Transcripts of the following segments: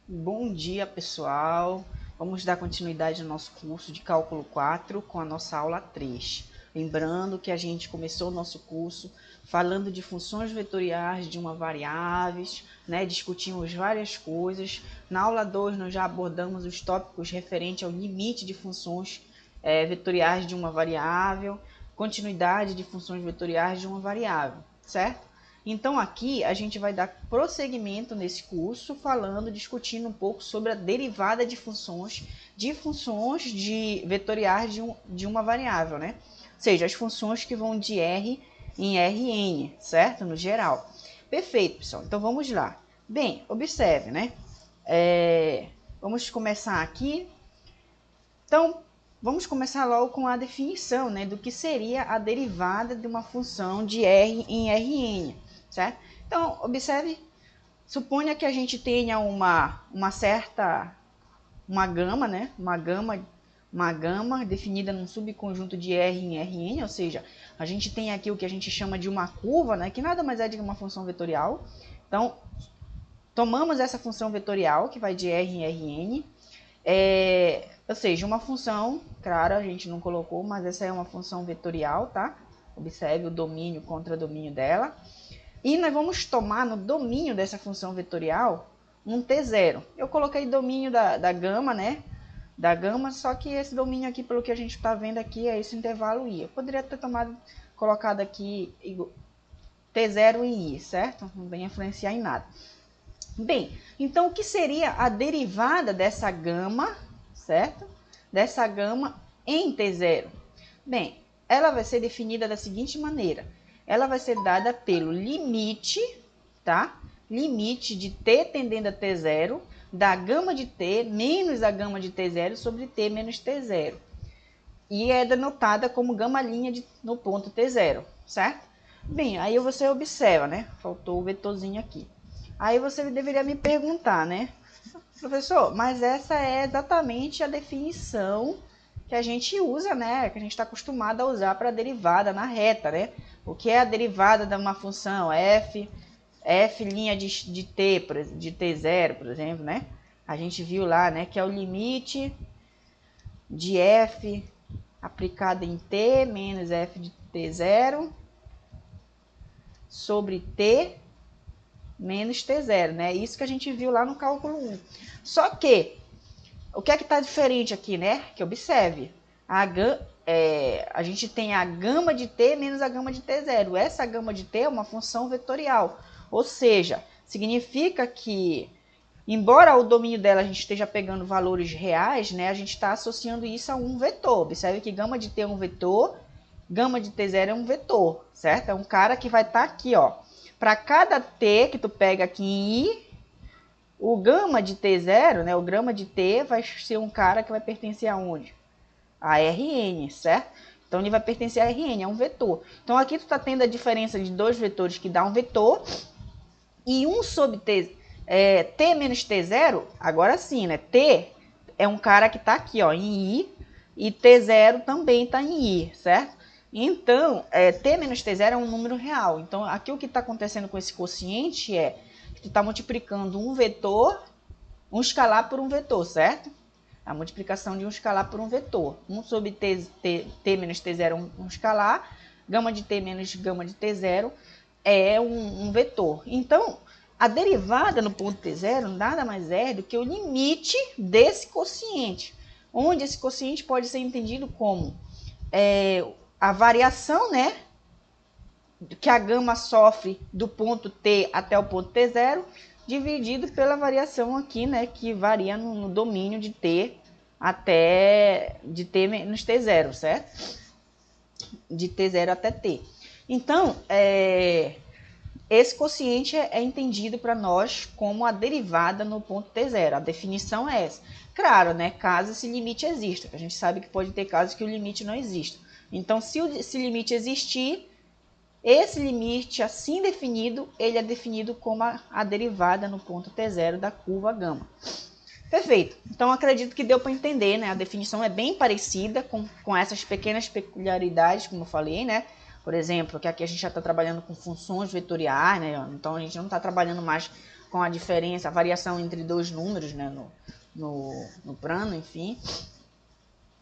Bom dia, pessoal. Vamos dar continuidade ao nosso curso de Cálculo 4 com a nossa aula 3. Lembrando que a gente começou o nosso curso falando de funções vetoriais de uma variáveis, discutimos várias coisas. Na aula 2 nós já abordamos os tópicos referentes ao limite de funções vetoriais de uma variável, continuidade de funções vetoriais de uma variável, certo? Então aqui a gente vai dar prosseguimento nesse curso discutindo um pouco sobre a derivada de funções vetoriais de uma variável, né? Ou seja, as funções que vão de R em Rn, certo? No geral. Perfeito, pessoal. Então vamos lá. Bem, observe, né? Vamos começar aqui. Então, vamos começar logo com a definição, né, do que seria a derivada de uma função de R em Rn, certo? Então, observe, suponha que a gente tenha uma gama, né, uma gama definida num subconjunto de R em Rn, ou seja, a gente tem aqui o que a gente chama de uma curva, né, que nada mais é de uma função vetorial. Então, tomamos essa função vetorial, que vai de R em Rn, ou seja, uma função, claro, a gente não colocou, mas essa é uma função vetorial, tá? Observe o domínio contra domínio dela. E nós vamos tomar no domínio dessa função vetorial um t0. Eu coloquei domínio da gama, né? Da gama, só que esse domínio aqui, pelo que a gente está vendo aqui, é esse intervalo i. Eu poderia ter colocado aqui t0 em i, certo? Não vai influenciar em nada. Bem, então o que seria a derivada dessa gama, certo? Dessa gama em T0? Bem, ela vai ser definida da seguinte maneira. Ela vai ser dada pelo limite, tá? Limite de t tendendo a T0 da gama de t menos a gama de T0 sobre t menos T0. E é denotada como gama linha no ponto T0, certo? Bem, aí você observa, né? Faltou o vetorzinho aqui. Aí você deveria me perguntar, né? Professor, mas essa é exatamente a definição que a gente usa, né? Que a gente está acostumado a usar para a derivada na reta, né? O que é a derivada de uma função f linha de t, de t0, por exemplo, né? A gente viu lá, né? Que é o limite de f aplicado em t menos f de t0 sobre t menos T0, né? Isso que a gente viu lá no cálculo 1. Só que, o que é que está diferente aqui, né? Que observe, a gente tem a gama de T menos a gama de T0. Essa gama de T é uma função vetorial, ou seja, significa que, embora o domínio dela a gente esteja pegando valores reais, né? A gente está associando isso a um vetor. Observe que gama de T é um vetor, gama de T0 é um vetor, certo? É um cara que vai estar aqui, ó. Para cada t que tu pega aqui em i, o gama de t0, né, o grama de t vai ser um cara que vai pertencer aonde? A Rn, certo? Então ele vai pertencer a Rn, é um vetor. Então aqui tu está tendo a diferença de dois vetores que dá um vetor, e 1 sobre t, t menos t0, agora sim, né? T é um cara que está aqui, ó, em i, e t0 também está em i, certo? Então, t menos t0 é um número real. Então, aqui o que está acontecendo com esse quociente é que tu está multiplicando um vetor, um escalar por um vetor, certo? A multiplicação de um escalar por um vetor. 1 sobre t menos t0 é um escalar, gama de t menos gama de t0 é um vetor. Então, a derivada no ponto t0 nada mais é do que o limite desse quociente, onde esse quociente pode ser entendido como a variação, né, que a gama sofre do ponto T até o ponto T0, dividido pela variação aqui, né, que varia no domínio de T até de T menos T0, certo? De T0 até T. Então, esse quociente é entendido para nós como a derivada no ponto T0. A definição é essa. Claro, né, caso esse limite exista, que a gente sabe que pode ter casos que o limite não exista. Então, se esse limite existir, esse limite assim definido, ele é definido como a derivada no ponto T0 da curva gama. Perfeito. Então, acredito que deu para entender, né? A definição é bem parecida com essas pequenas peculiaridades, como eu falei, né? Por exemplo, que aqui a gente já está trabalhando com funções vetoriais, né? Então, a gente não está trabalhando mais com a diferença, a variação entre dois números, né, no plano, enfim.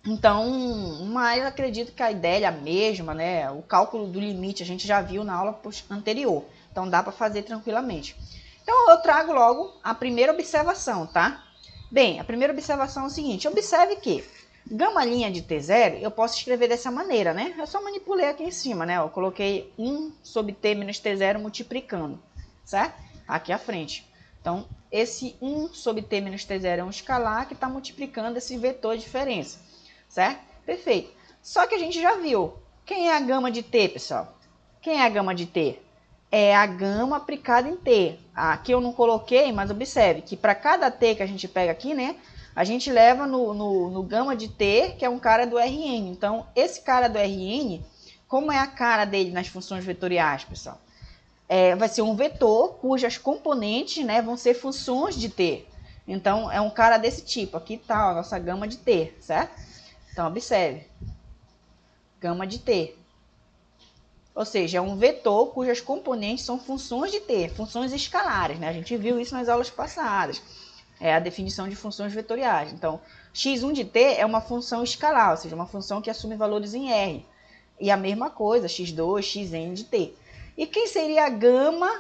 Então, mas acredito que a ideia é a mesma, né? O cálculo do limite a gente já viu na aula anterior, então dá para fazer tranquilamente. Então eu trago logo a primeira observação, tá? Bem, a primeira observação é o seguinte, observe que gama linha de T0 eu posso escrever dessa maneira, né? Eu só manipulei aqui em cima, né? Eu coloquei 1 sobre T menos T0 multiplicando, certo? Aqui à frente. Então, esse 1 sobre T menos T0 é um escalar que está multiplicando esse vetor de diferença, certo? Perfeito. Só que a gente já viu. Quem é a gama de T, pessoal? Quem é a gama de T? É a gama aplicada em T. Aqui eu não coloquei, mas observe que para cada T que a gente pega aqui, né? A gente leva no gama de T, que é um cara do Rn. Então, esse cara do Rn, como é a cara dele nas funções vetoriais, pessoal? Vai ser um vetor cujas componentes, né, vão ser funções de T. Então, é um cara desse tipo. Aqui está a nossa gama de T, certo? Então, observe. Gama de T. Ou seja, é um vetor cujas componentes são funções de T, funções escalares, né? A gente viu isso nas aulas passadas. É a definição de funções vetoriais. Então, x1 de t é uma função escalar, ou seja, uma função que assume valores em R. E a mesma coisa, x2, xn de t. E quem seria a gama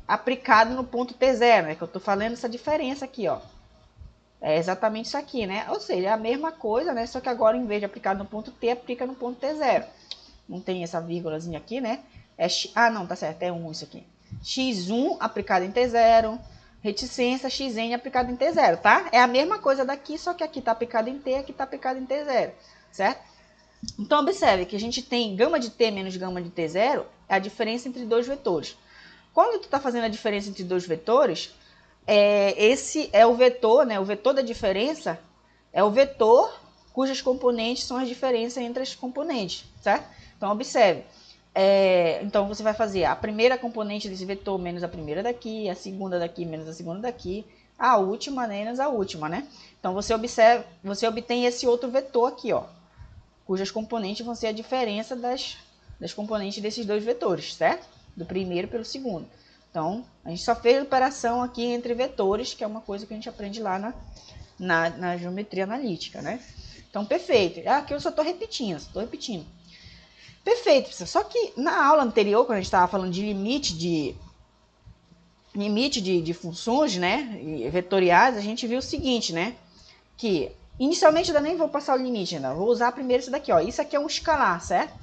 aplicado no ponto T0, né? Que eu estou falando essa diferença aqui, ó. É exatamente isso aqui, né? Ou seja, é a mesma coisa, né? Só que agora, em vez de aplicar no ponto T, aplica no ponto T0. Não tem essa vírgulazinha aqui, né? Não, tá certo, é 1 isso aqui. x1 aplicado em T0, reticência xn aplicado em T0, tá? É a mesma coisa daqui, só que aqui tá aplicado em T, aqui tá aplicado em T0, certo? Então, observe que a gente tem gama de T menos gama de T0, é a diferença entre dois vetores. Quando tu tá fazendo a diferença entre dois vetores, esse é o vetor, né? O vetor da diferença é o vetor cujas componentes são as diferenças entre as componentes, certo? Então, observe. Então, você vai fazer a primeira componente desse vetor menos a primeira daqui, a segunda daqui menos a segunda daqui, a última menos a última, né? Então, você obtém esse outro vetor aqui, ó, cujas componentes vão ser a diferença das componentes desses dois vetores, certo? Do primeiro pelo segundo. Então, a gente só fez a operação aqui entre vetores, que é uma coisa que a gente aprende lá na geometria analítica, né? Então, perfeito. Aqui eu só estou repetindo, Perfeito, pessoal. Só que na aula anterior, quando a gente estava falando de limite de funções, né, vetoriais, a gente viu o seguinte, né, que inicialmente eu nem vou passar o limite ainda, vou usar primeiro isso daqui, ó. Isso aqui é um escalar, certo?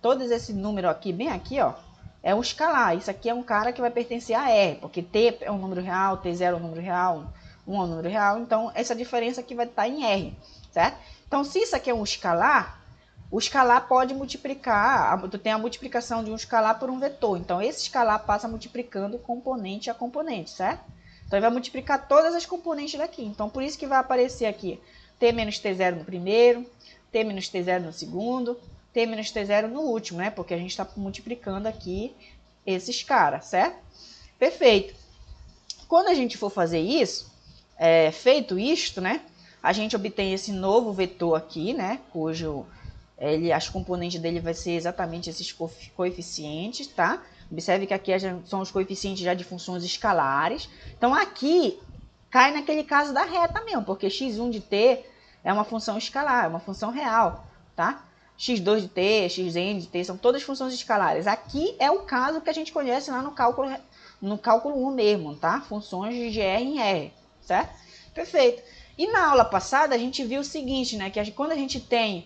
Todos esse número aqui, bem aqui, ó, é um escalar. Isso aqui é um cara que vai pertencer a R, porque T é um número real, T0 é um número real, 1 é um número real, então essa diferença aqui vai estar em R, certo? Então, se isso aqui é um escalar, o escalar pode multiplicar, tem a multiplicação de um escalar por um vetor. Então, esse escalar passa multiplicando componente a componente, certo? Então, ele vai multiplicar todas as componentes daqui. Então, por isso que vai aparecer aqui T menos T0 no primeiro, T menos T0 no segundo, T menos T0 no último, né? Porque a gente está multiplicando aqui esses caras, certo? Perfeito. Quando a gente for fazer isso, feito isto, né? A gente obtém esse novo vetor aqui, né? Cujo as componentes dele vai ser exatamente esses coeficientes, tá? Observe que aqui são os coeficientes já de funções escalares. Então, aqui cai naquele caso da reta mesmo, porque x1 de t é uma função escalar, é uma função real, tá? x2 de t, xn de t, são todas funções escalares. Aqui é o caso que a gente conhece lá no cálculo 1 mesmo, tá? Funções de R em R, certo? Perfeito. E na aula passada a gente viu o seguinte, né? Que quando a gente tem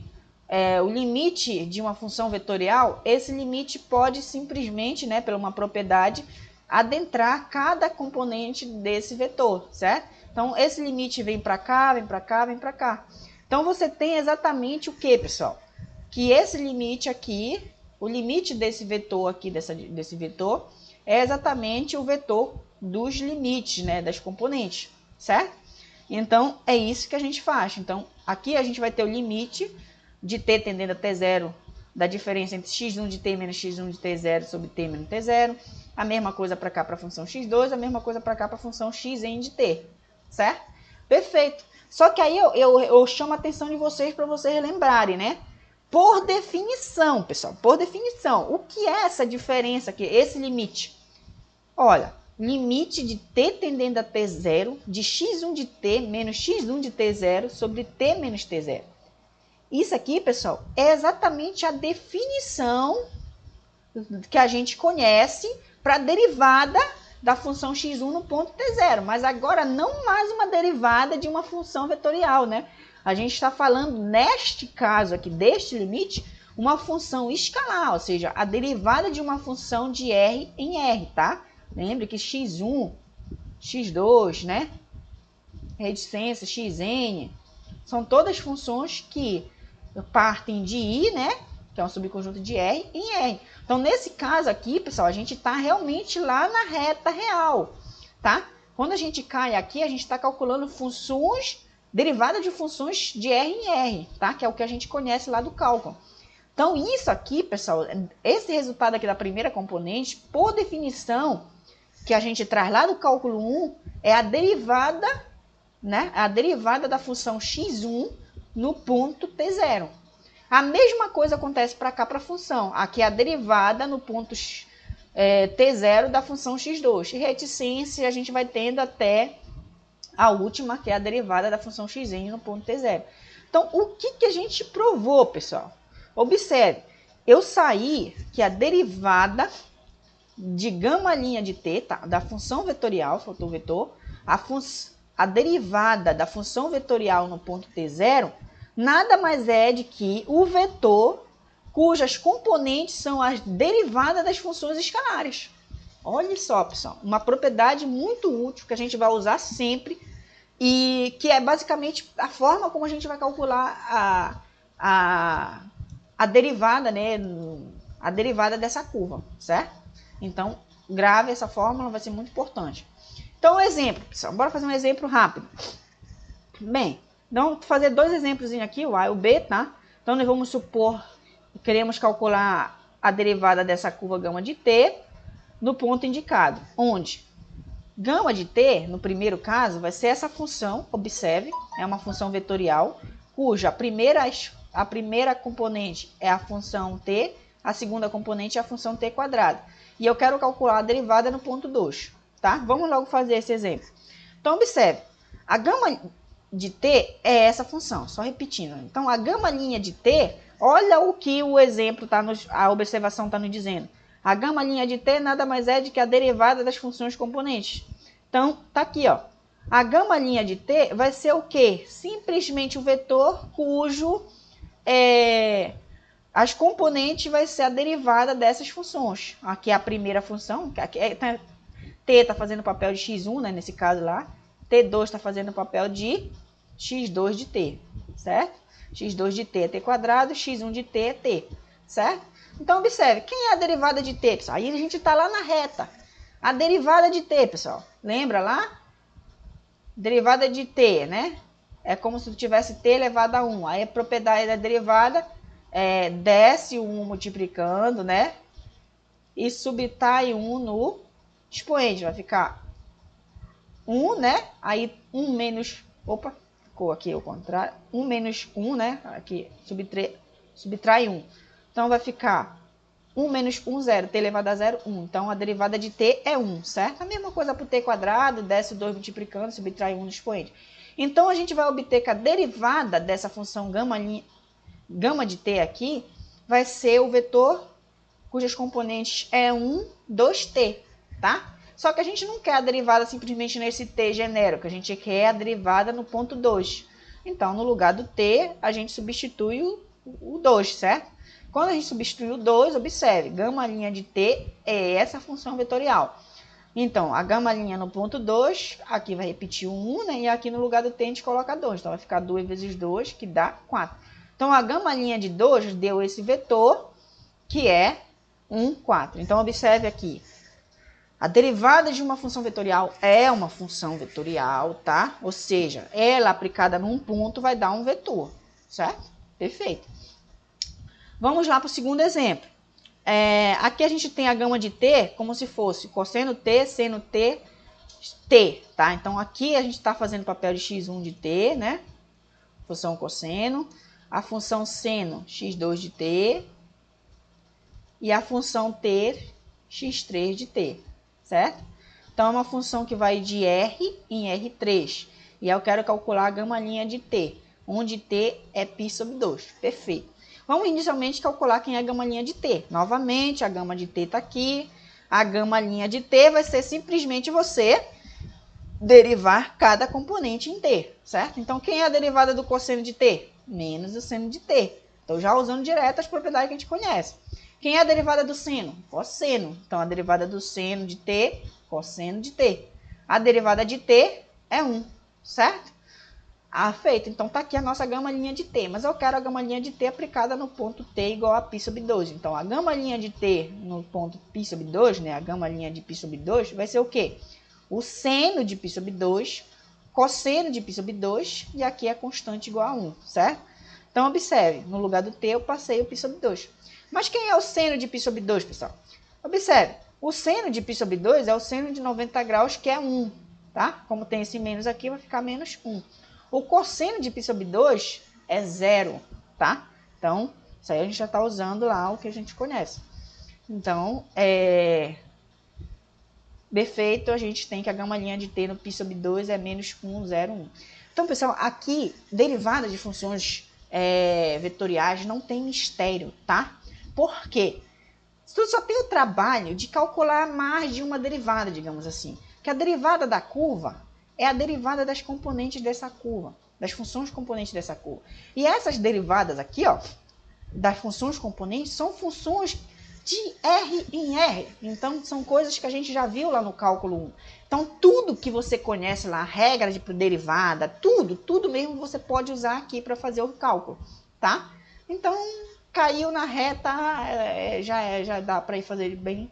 o limite de uma função vetorial, esse limite pode simplesmente, né, por uma propriedade, adentrar cada componente desse vetor, certo? Então, esse limite vem para cá, vem para cá, vem para cá. Então, você tem exatamente o que, pessoal? Que esse limite aqui, o limite desse vetor aqui, desse vetor, é exatamente o vetor dos limites, né, das componentes, certo? Então, é isso que a gente faz. Então, aqui a gente vai ter o limite de t tendendo a t0, da diferença entre x1 de t menos x1 de t0 sobre t menos t0. A mesma coisa para cá para a função x2, a mesma coisa para cá para a função xn de t, certo? Perfeito. Só que aí eu chamo a atenção de vocês para vocês lembrarem, né? Por definição, pessoal, por definição, o que é essa diferença aqui, esse limite? Olha, limite de t tendendo a t0 de x1 de t menos x1 de t0 sobre t menos t0. Isso aqui, pessoal, é exatamente a definição que a gente conhece para a derivada da função x1 no ponto t0, mas agora não mais uma derivada de uma função vetorial, né? A gente está falando, neste caso aqui, deste limite, uma função escalar, ou seja, a derivada de uma função de R em R, tá? Lembre que x1, x2, né? Reticência, xn, são todas funções que partem de I, né? Que é um subconjunto de R em R. Então, nesse caso aqui, pessoal, a gente está realmente lá na reta real, tá? Quando a gente cai aqui, a gente está calculando funções, derivada de funções de R em R, tá? Que é o que a gente conhece lá do cálculo. Então, isso aqui, pessoal, esse resultado aqui da primeira componente, por definição, que a gente traz lá do cálculo 1, é a derivada, né? A derivada da função x1 no ponto t0. A mesma coisa acontece para cá, para a função. Aqui é a derivada no ponto t0 da função x2. E reticência a gente vai tendo até a última, que é a derivada da função xn no ponto t0. Então, o que a gente provou, pessoal? Observe, eu saí que a derivada de gama' de t, tá? Da função vetorial, faltou o vetor, a derivada da função vetorial no ponto t0, nada mais é de que o vetor cujas componentes são as derivadas das funções escalares. Olha só, pessoal, uma propriedade muito útil que a gente vai usar sempre e que é basicamente a forma como a gente vai calcular a derivada, né? A derivada dessa curva, certo? Então, grave essa fórmula, vai ser muito importante. Então, um exemplo, pessoal, bora fazer um exemplo rápido. Bem, então, vou fazer dois exemplos aqui, o A e o B, tá? Então, nós vamos supor que queremos calcular a derivada dessa curva gama de t no ponto indicado, onde gama de t, no primeiro caso, vai ser essa função, observe, é uma função vetorial, cuja a primeira componente é a função t, a segunda componente é a função t quadrada. E eu quero calcular a derivada no ponto 2, tá? Vamos logo fazer esse exemplo. Então, observe, a gama de t é essa função, só repetindo. Então, a gama' de t, olha o que o exemplo, a observação está nos dizendo. A gama' de t nada mais é do que a derivada das funções componentes. Então, tá aqui, ó. A gama' de t vai ser o quê? Simplesmente o vetor cujo as componentes vai ser a derivada dessas funções. Aqui é a primeira função, aqui t está fazendo o papel de x1, né, nesse caso lá. T2 está fazendo o papel de x2 de t, certo? x2 de t é t quadrado, x1 de t é t, certo? Então, observe, quem é a derivada de t, pessoal? Aí a gente está lá na reta. A derivada de t, pessoal, lembra lá? Derivada de t, né? É como se tu tivesse t elevado a 1. Aí a propriedade da derivada desce o 1 multiplicando, né? E subtrai 1 no expoente. Vai ficar 1, né? Aí 1 menos... Opa, ficou aqui o contrário. 1 menos 1, né? Aqui subtrai 1. Então vai ficar 1 menos 1, 0. T elevado a 0, 1. Então a derivada de t é 1, certo? A mesma coisa para o t quadrado. Desce o 2 multiplicando, subtrai 1 no expoente. Então a gente vai obter que a derivada dessa função gama de t aqui vai ser o vetor cujas componentes é 1, 2t, tá? Só que a gente não quer a derivada simplesmente nesse t genérico, a gente quer a derivada no ponto 2. Então, no lugar do t, a gente substitui o 2, certo? Quando a gente substitui o 2, observe, gama' de t é essa função vetorial. Então, a gama' no ponto 2, aqui vai repetir o 1, né? E aqui no lugar do t a gente coloca 2. Então, vai ficar 2 vezes 2, que dá 4. Então, a gama' de 2 deu esse vetor, que é 1, 4. Então, observe aqui. A derivada de uma função vetorial é uma função vetorial, tá? Ou seja, ela aplicada num ponto vai dar um vetor, certo? Perfeito. Vamos lá para o segundo exemplo. Aqui a gente tem a gama de t como se fosse cosseno t, seno t, t, tá? Então, aqui a gente está fazendo o papel de x1 de t, né? Função cosseno. A função seno, x2 de t. E a função t, x3 de t, certo? Então, é uma função que vai de R em R3. E eu quero calcular a gama de T, onde T é π sobre 2. Perfeito. Vamos inicialmente calcular quem é a gama de T. Novamente, a gama de T está aqui. A gama de T vai ser simplesmente você derivar cada componente em T, certo? Então, quem é a derivada do cosseno de T? Menos o seno de T. Estou já usando direto as propriedades que a gente conhece. Quem é a derivada do seno? Cosseno. Então, a derivada do seno de T, cosseno de T. A derivada de T é 1, certo? Feito. Então, está aqui a nossa gama de T. Mas eu quero a gama de T aplicada no ponto T igual a π sobre 2. Então, a gama de T no ponto π sobre 2, né? A gama de π sobre 2 vai ser o quê? O seno de π sobre 2, cosseno de π sobre 2, e aqui é constante igual a 1, certo? Então, observe, no lugar do T eu passei o π sobre 2. Mas quem é o seno de π sobre 2, pessoal? Observe, o seno de π sobre 2 é o seno de 90 graus, que é 1, tá? Como tem esse menos aqui, vai ficar menos 1. O cosseno de π sobre 2 é 0, tá? Então, isso aí a gente já está usando lá o que a gente conhece. Então, perfeito, a gente tem que a gama de T no π sobre 2 é menos 1, 0, 1. Então, pessoal, aqui, derivada de funções vetoriais não tem mistério, tá? Por quê? Tu só tem o trabalho de calcular mais de uma derivada, digamos assim. Que a derivada da curva é a derivada das componentes dessa curva, das funções componentes dessa curva. E essas derivadas aqui, ó, das funções componentes, são funções de R em R. Então, são coisas que a gente já viu lá no cálculo 1. Então, tudo que você conhece lá, regra de derivada, tudo mesmo você pode usar aqui para fazer o cálculo, tá? Então, caiu na reta, já dá para ir fazer bem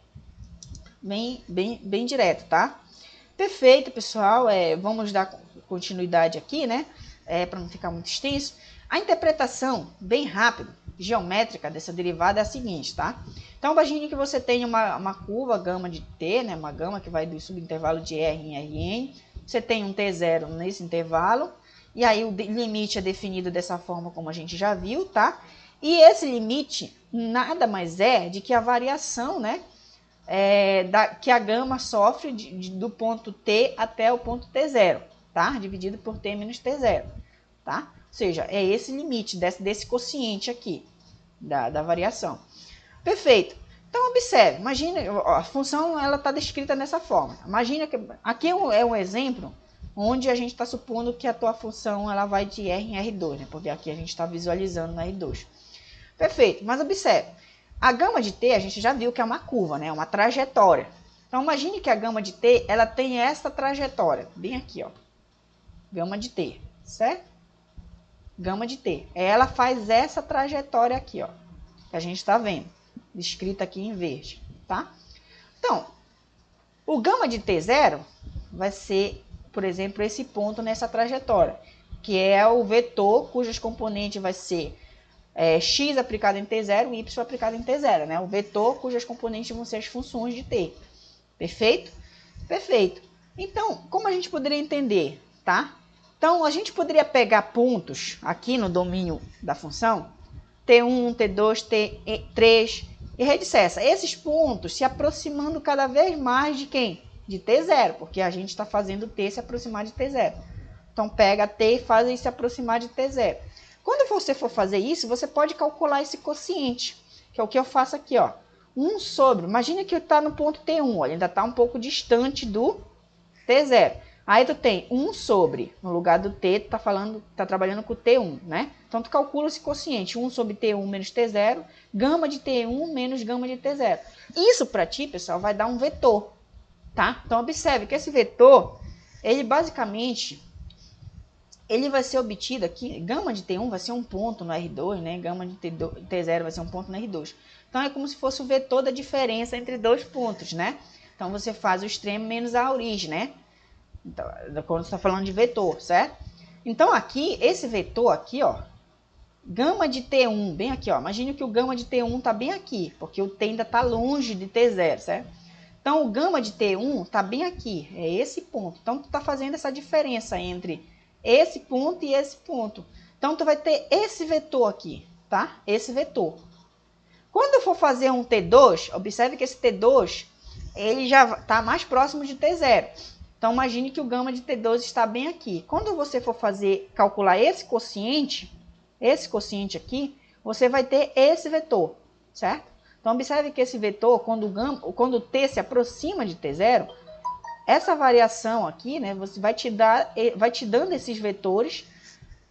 direto, tá? Perfeito, pessoal. Vamos dar continuidade aqui, né? Para não ficar muito extenso. A interpretação, bem rápido, geométrica dessa derivada é a seguinte, tá? Então, imagine que você tem uma curva gama de T, né? Uma gama que vai do subintervalo de R em Rn. Você tem um T0 nesse intervalo. E aí o limite é definido dessa forma como a gente já viu, tá? E esse limite nada mais é de que a variação, né? Que a gama sofre do ponto T até o ponto T0, tá? Dividido por T menos T0, tá? Ou seja, é esse limite desse quociente aqui, da variação. Perfeito. Então, observe, imagina, a função ela está descrita dessa forma. Imagina que aqui é um exemplo onde a gente está supondo que a tua função ela vai de R em R2, né? Porque aqui a gente está visualizando na R2. Perfeito, mas observe, a gama de T a gente já viu que é uma curva, né? Uma trajetória. Então, imagine que a gama de T ela tem essa trajetória, bem aqui, ó. Gama de T, certo? Gama de T. Ela faz essa trajetória aqui, ó, que a gente está vendo, escrita aqui em verde, tá? Então, o gama de T0 vai ser, por exemplo, esse ponto nessa trajetória, que é o vetor cujas componentes vai ser x aplicado em T0 e y aplicado em T0, né? O vetor cujas componentes vão ser as funções de T. Perfeito? Perfeito. Então, como a gente poderia entender, tá? Então, a gente poderia pegar pontos aqui no domínio da função, T1, T2, T3 e rede cessa. Esses pontos se aproximando cada vez mais de quem? De T0, porque a gente está fazendo T se aproximar de T0. Então, pega T e faz ele se aproximar de T0. Quando você for fazer isso, você pode calcular esse quociente, que é o que eu faço aqui, ó. 1 sobre, imagina que está no ponto T1, ó, ele ainda está um pouco distante do T0. Aí tu tem 1 sobre, no lugar do T, tu tá trabalhando com o T1, né? Então tu calcula esse quociente, 1 sobre T1 menos T0, gama de T1 menos gama de T0. Isso para ti, pessoal, vai dar um vetor, tá? Então observe que esse vetor, ele basicamente, ele vai ser obtido aqui, gama de T1 vai ser um ponto no R2, né? Gama de T0 vai ser um ponto no R2. Então é como se fosse o vetor da diferença entre dois pontos, né? Então você faz o extremo menos a origem, né? Então, quando você está falando de vetor, certo? Então aqui, esse vetor aqui, ó, gama de T1, bem aqui, ó. Imagine que o gama de T1 está bem aqui, porque o T ainda está longe de T0, certo? Então o gama de T1 está bem aqui, é esse ponto. Então tu está fazendo essa diferença entre esse ponto e esse ponto. Então tu vai ter esse vetor aqui, tá? Esse vetor. Quando eu for fazer um T2, observe que esse T2 ele já está mais próximo de T0. Então, imagine que o gama de T2 está bem aqui. Quando você for calcular esse quociente aqui, você vai ter esse vetor, certo? Então, observe que esse vetor, quando o T se aproxima de T0, essa variação aqui, né, você vai te dando esses vetores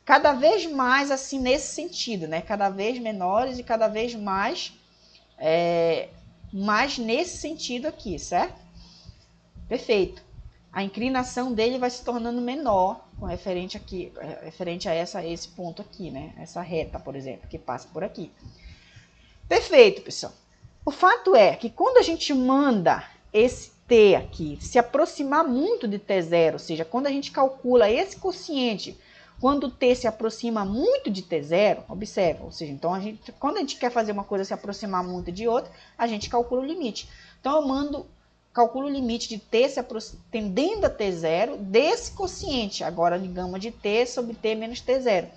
cada vez mais assim nesse sentido, né? Cada vez menores e cada vez mais nesse sentido aqui, certo? Perfeito. A inclinação dele vai se tornando menor com referente a esse ponto aqui, né? Essa reta, por exemplo, que passa por aqui. Perfeito, pessoal. O fato é que quando a gente manda esse T aqui se aproximar muito de T0, ou seja, quando a gente calcula esse quociente, quando o T se aproxima muito de T0, observa, ou seja, então quando a gente quer fazer uma coisa se aproximar muito de outra, a gente calcula o limite. Então eu calculo o limite de T tendendo a T0 desse quociente, agora de gama de T sobre T menos T0.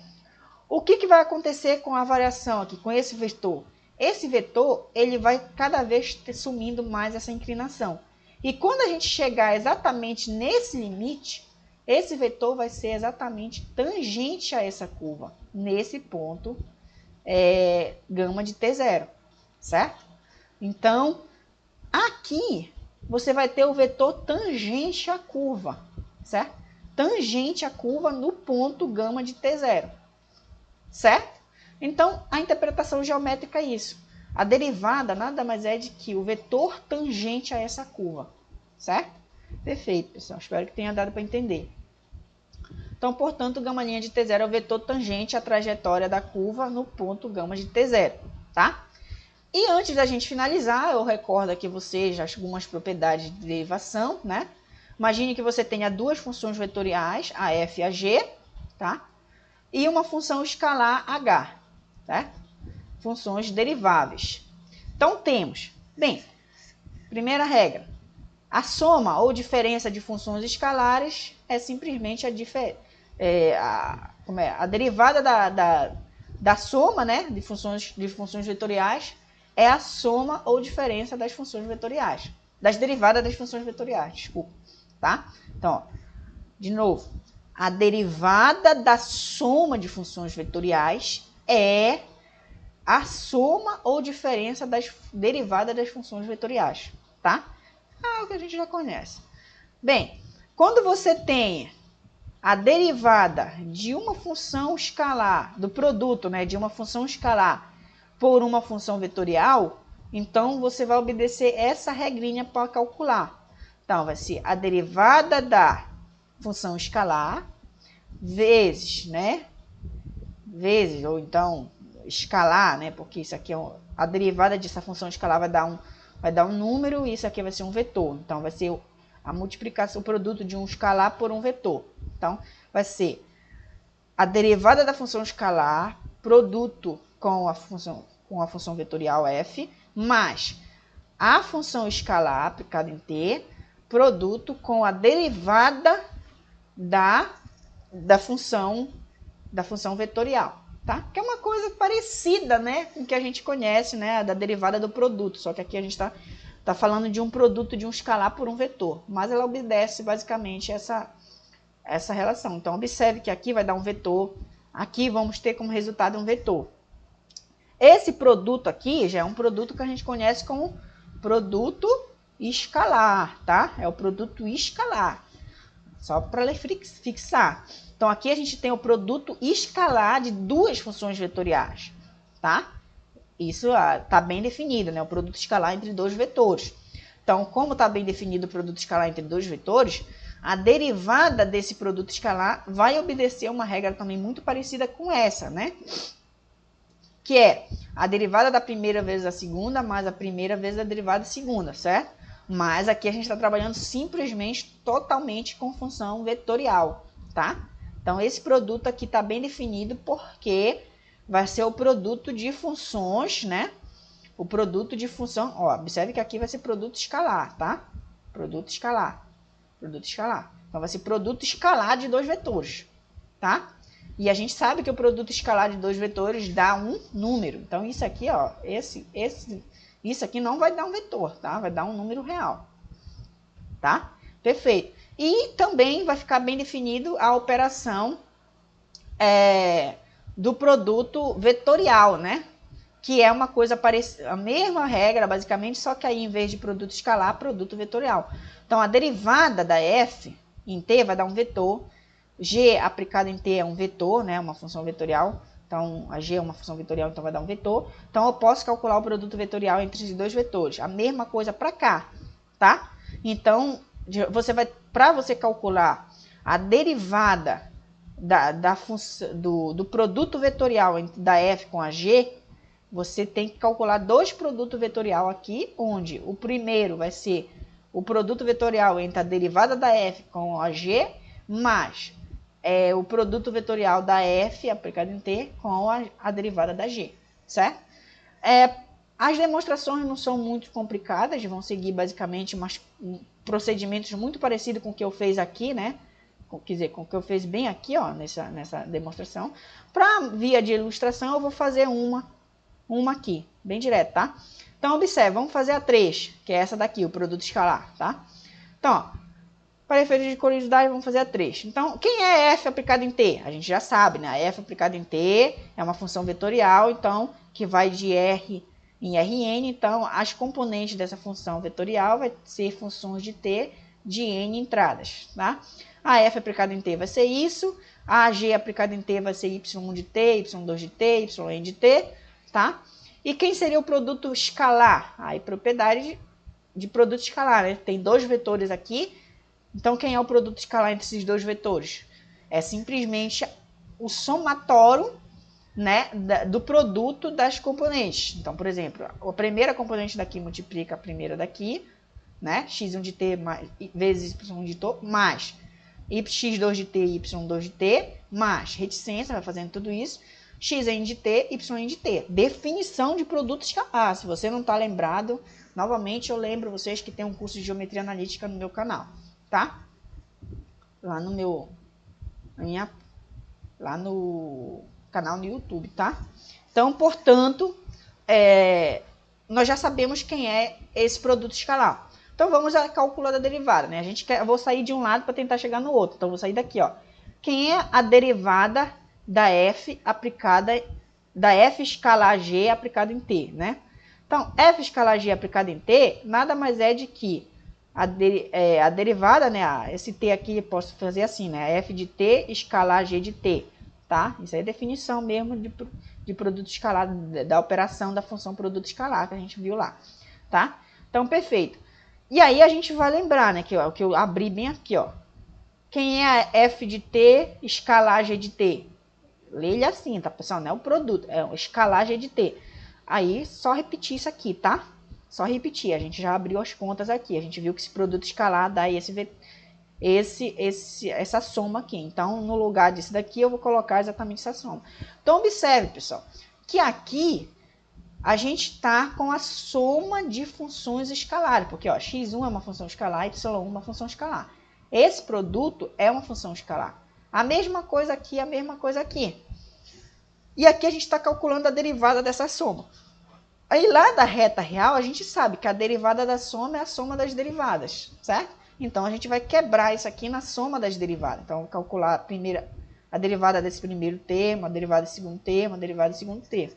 O que vai acontecer com a variação aqui, com esse vetor? Esse vetor, ele vai cada vez sumindo mais essa inclinação. E quando a gente chegar exatamente nesse limite, esse vetor vai ser exatamente tangente a essa curva, nesse ponto gama de T0, certo? Então, aqui você vai ter o vetor tangente à curva, certo? Tangente à curva no ponto gama de T0, certo? Então, a interpretação geométrica é isso. A derivada nada mais é de que o vetor tangente a essa curva, certo? Perfeito, pessoal. Espero que tenha dado para entender. Então, portanto, gama linha de T0 é o vetor tangente à trajetória da curva no ponto gama de T0, tá? E antes da gente finalizar, eu recordo aqui vocês algumas propriedades de derivação, né? Imagine que você tenha duas funções vetoriais, a f e a g, tá? E uma função escalar h, tá? Funções deriváveis. Então, temos, bem, primeira regra, a soma ou diferença de funções escalares é simplesmente a derivada da soma, né, de funções vetoriais, é a soma ou diferença das funções vetoriais, das derivadas das funções vetoriais, desculpa, tá? Então, ó, de novo, a derivada da soma de funções vetoriais é a soma ou diferença das derivadas das funções vetoriais, tá? O que a gente já conhece. Bem, quando você tem a derivada de uma função escalar, do produto, né, de uma função escalar por uma função vetorial, então você vai obedecer essa regrinha para calcular. Então, vai ser a derivada da função escalar vezes, né? Vezes, ou então escalar, né? Porque isso aqui a derivada dessa função escalar vai dar um número e isso aqui vai ser um vetor. Então, vai ser a multiplicação, o produto de um escalar por um vetor. Então, vai ser a derivada da função escalar, produto com a função vetorial f, mais a função escalar aplicada em t, produto com a derivada da função vetorial, tá? Que é uma coisa parecida, né, com o que a gente conhece, né, da derivada do produto, só que aqui a gente tá falando de um produto de um escalar por um vetor, mas ela obedece basicamente essa relação. Então, observe que aqui vai dar um vetor, aqui vamos ter como resultado um vetor. Esse produto aqui já é um produto que a gente conhece como produto escalar, tá? É o produto escalar, só para fixar. Então, aqui a gente tem o produto escalar de duas funções vetoriais, tá? Isso está bem definido, né? O produto escalar entre dois vetores. Então, como está bem definido o produto escalar entre dois vetores, a derivada desse produto escalar vai obedecer uma regra também muito parecida com essa, né? Que é a derivada da primeira vezes a segunda, mais a primeira vezes a derivada da segunda, certo? Mas aqui a gente está trabalhando simplesmente, totalmente com função vetorial, tá? Então, esse produto aqui está bem definido porque vai ser o produto de funções, né? O produto de função, ó, observe que aqui vai ser produto escalar, tá? Produto escalar. Produto escalar. Então, vai ser produto escalar de dois vetores, tá? E a gente sabe que o produto escalar de dois vetores dá um número. Então, isso aqui, ó, isso aqui não vai dar um vetor, tá? Vai dar um número real, tá? Perfeito. E também vai ficar bem definido a operação do produto vetorial, né? Que é uma coisa parecida, a mesma regra, basicamente, só que aí em vez de produto escalar, produto vetorial. Então, a derivada da f em t vai dar um vetor, g aplicado em t é um vetor, né? Uma função vetorial. Então, a g é uma função vetorial, então vai dar um vetor. Então, eu posso calcular o produto vetorial entre os dois vetores. A mesma coisa para cá, tá? Então, para você calcular a derivada do produto vetorial da f com a g, você tem que calcular dois produtos vetorial aqui, onde o primeiro vai ser o produto vetorial entre a derivada da f com a g, mais o produto vetorial da f aplicado em t com a derivada da g, certo? As demonstrações não são muito complicadas, vão seguir basicamente procedimentos muito parecidos com o que eu fiz aqui, né? Quer dizer, com o que eu fiz bem aqui, ó, nessa demonstração. Para via de ilustração, eu vou fazer uma aqui, bem direto, tá? Então, observe, vamos fazer a 3, que é essa daqui, o produto escalar, tá? Então, ó, para efeito de curiosidade, vamos fazer a 3. Então, quem é f aplicado em t? A gente já sabe, né? A f aplicado em t é uma função vetorial, então, que vai de R em Rn. Então, as componentes dessa função vetorial vai ser funções de t de n entradas, tá? A f aplicada em t vai ser isso, a g aplicada em t vai ser y1 de t, y2 de t, yn de t, tá? E quem seria o produto escalar? Aí, propriedade de produto escalar, né? Tem dois vetores aqui. Então, quem é o produto escalar entre esses dois vetores? É simplesmente o somatório, né, do produto das componentes. Então, por exemplo, a primeira componente daqui multiplica a primeira daqui, né? X1 de t vezes y1 de t, mais x2 de t e y2 de t, mais reticência, vai fazendo tudo isso, xn de t, yn de t. Definição de produto escalar. Se você não está lembrado, novamente eu lembro vocês que tem um curso de geometria analítica no meu canal, tá? Lá no canal no YouTube, tá? Então, portanto, nós já sabemos quem é esse produto escalar. Então, vamos à cálculo da derivada, né? Eu vou sair de um lado para tentar chegar no outro. Então, vou sair daqui, ó. Quem é a derivada da f aplicada, da f escalar g aplicada em t, né? Então, f escalar g aplicada em t, nada mais é de que a derivada, né? Esse t aqui eu posso fazer assim, né? F de t escalar g de t, tá? Isso aí é definição mesmo de produto escalar, da operação da função produto escalar que a gente viu lá, tá? Então, perfeito. E aí a gente vai lembrar, né, que eu abri bem aqui, ó. Quem é a f de t escalar g de t? Lê ele assim, tá, pessoal? Não é o produto, é o escalar g de t. Aí, só repetir isso aqui, tá? Só repetir. A gente já abriu as contas aqui. A gente viu que esse produto escalar dá essa soma aqui. Então, no lugar disso daqui, eu vou colocar exatamente essa soma. Então, observe, pessoal, que aqui a gente está com a soma de funções escalares, porque ó, x1 é uma função escalar, y1 é uma função escalar. Esse produto é uma função escalar. A mesma coisa aqui, a mesma coisa aqui. E aqui a gente está calculando a derivada dessa soma. Aí lá da reta real, a gente sabe que a derivada da soma é a soma das derivadas, certo? Então, a gente vai quebrar isso aqui na soma das derivadas. Então, vou calcular a derivada desse primeiro termo, a derivada desse segundo termo, a derivada desse segundo termo.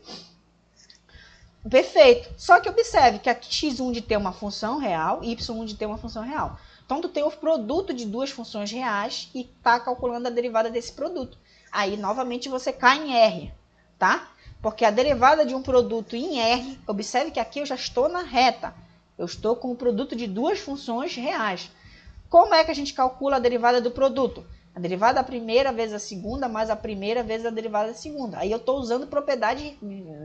Perfeito. Só que observe que aqui x1 de t é uma função real e y1 de t é uma função real. Então, tu tem o produto de duas funções reais e está calculando a derivada desse produto. Aí, novamente, você cai em R, tá? Porque a derivada de um produto em R, observe que aqui eu já estou na reta. Eu estou com o produto de duas funções reais. Como é que a gente calcula a derivada do produto? A derivada da primeira vezes a segunda, mais a primeira vezes a derivada da segunda. Aí eu estou usando propriedade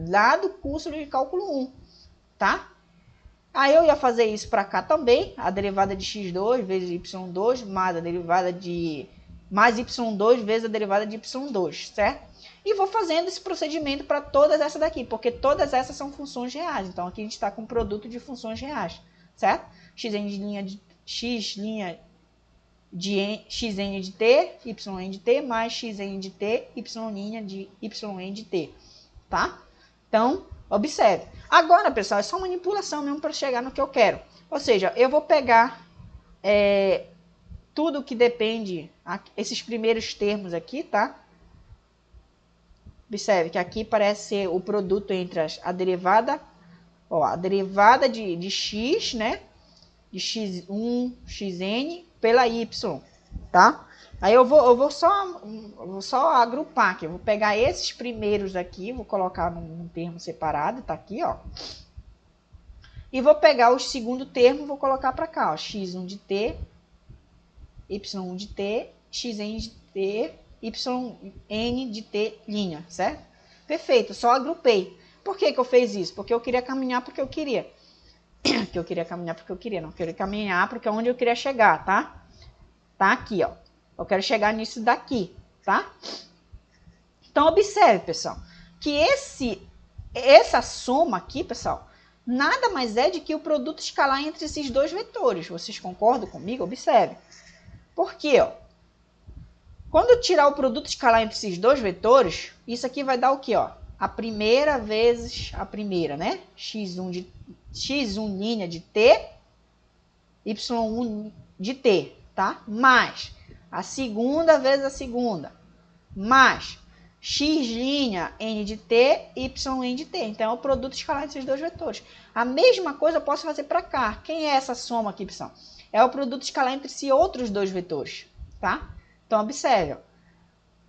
lá do curso de cálculo 1, tá? Aí eu ia fazer isso para cá também, a derivada de x2 vezes y2, mais a derivada de mais y2 vezes a derivada de y2, certo? E vou fazendo esse procedimento para todas essas daqui, porque todas essas são funções reais. Então aqui a gente está com um produto de funções reais, certo? xn de t, yn de t, mais xn de t, yn de t, tá? Então, observe. Agora, pessoal, é só manipulação mesmo para chegar no que eu quero. Ou seja, eu vou pegar tudo que depende, esses primeiros termos aqui, tá? Observe que aqui parece ser o produto entre a derivada, ó, a derivada de x, né? De x1, xn pela y, tá? Aí eu vou só agrupar aqui. Eu vou pegar esses primeiros aqui, vou colocar num termo separado, tá aqui, ó. E vou pegar o segundo termo, vou colocar para cá, ó, x1 de t, y1 de t, xn de t, yn de t linha, certo? Perfeito, só agrupei. Por que eu fiz isso? Porque eu queria caminhar porque eu queria. Que eu queria caminhar porque eu queria, não. Eu queria caminhar porque é onde eu queria chegar, tá? Tá aqui, ó. Eu quero chegar nisso daqui, tá? Então, observe, pessoal, que essa soma aqui, pessoal, nada mais é de que o produto escalar entre esses dois vetores. Vocês concordam comigo? Observe. Por quê, ó? Quando eu tirar o produto escalar entre esses dois vetores, isso aqui vai dar o quê, ó? A primeira vezes a primeira, né? x1 linha de t, y1 de t, tá? Mais a segunda vezes a segunda, mais x' n de t, yn de t. Então, é o produto escalar desses dois vetores. A mesma coisa eu posso fazer para cá. Quem é essa soma aqui, pessoal? É o produto escalar entre si outros dois vetores, tá? Então, observe, ó.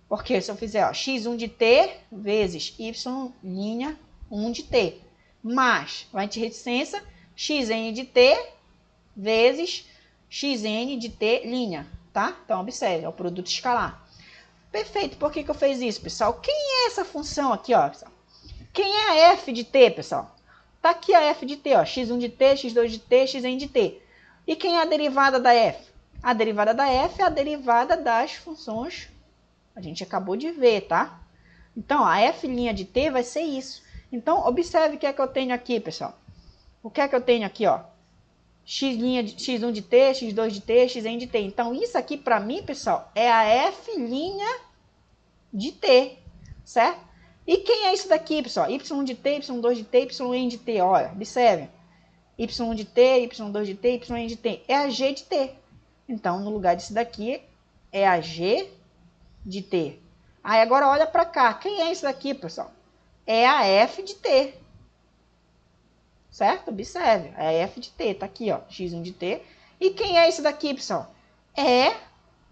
Porque se eu fizer, ó, x1 de t vezes y'1 de t, mais, vai ter reticência, xn de t vezes xn de t linha, tá? Então, observe, é o produto escalar. Perfeito, por que eu fiz isso, pessoal? Quem é essa função aqui, ó, pessoal? Quem é a f de t, pessoal? Tá aqui a f de t, ó, x1 de t, x2 de t, xn de t. E quem é a derivada da f? A derivada da f é a derivada das funções, a gente acabou de ver, tá? Então, a f' de t vai ser isso. Então, observe o que é que eu tenho aqui, pessoal. O que é que eu tenho aqui, ó? x1 de t, x2 de t, xn de t. Então, isso aqui para mim, pessoal, é a f' de t, certo? E quem é isso daqui, pessoal? y1 de t, y2 de t, yn de t. Olha, observe. y1 de t, y2 de t, yn de t. É a g de t. Então, no lugar disso daqui, é a g de t. Aí, agora olha para cá. Quem é isso daqui, pessoal? É a f de t. Certo? Observe. É a f de t. Tá aqui, ó. x1 de t. E quem é isso daqui, pessoal?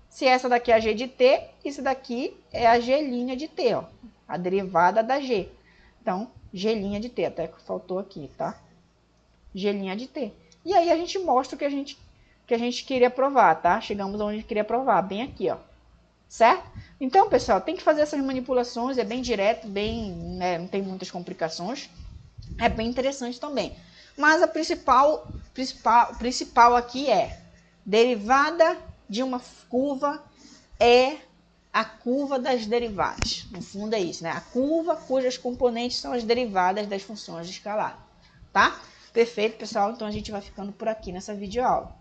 Se essa daqui é a g de t, isso daqui é a g' de t, ó. A derivada da g. Então, g' de t. Até que faltou aqui, tá? G' de t. E aí a gente mostra o que a gente queria provar, tá? Chegamos onde a gente queria provar. Bem aqui, ó. Certo? Então, pessoal, tem que fazer essas manipulações. É bem direto, bem, né, não tem muitas complicações. É bem interessante também. Mas a principal aqui é derivada de uma curva é a curva das derivadas. No fundo é isso, né? A curva cujas componentes são as derivadas das funções de escalar. Tá? Perfeito, pessoal? Então a gente vai ficando por aqui nessa videoaula.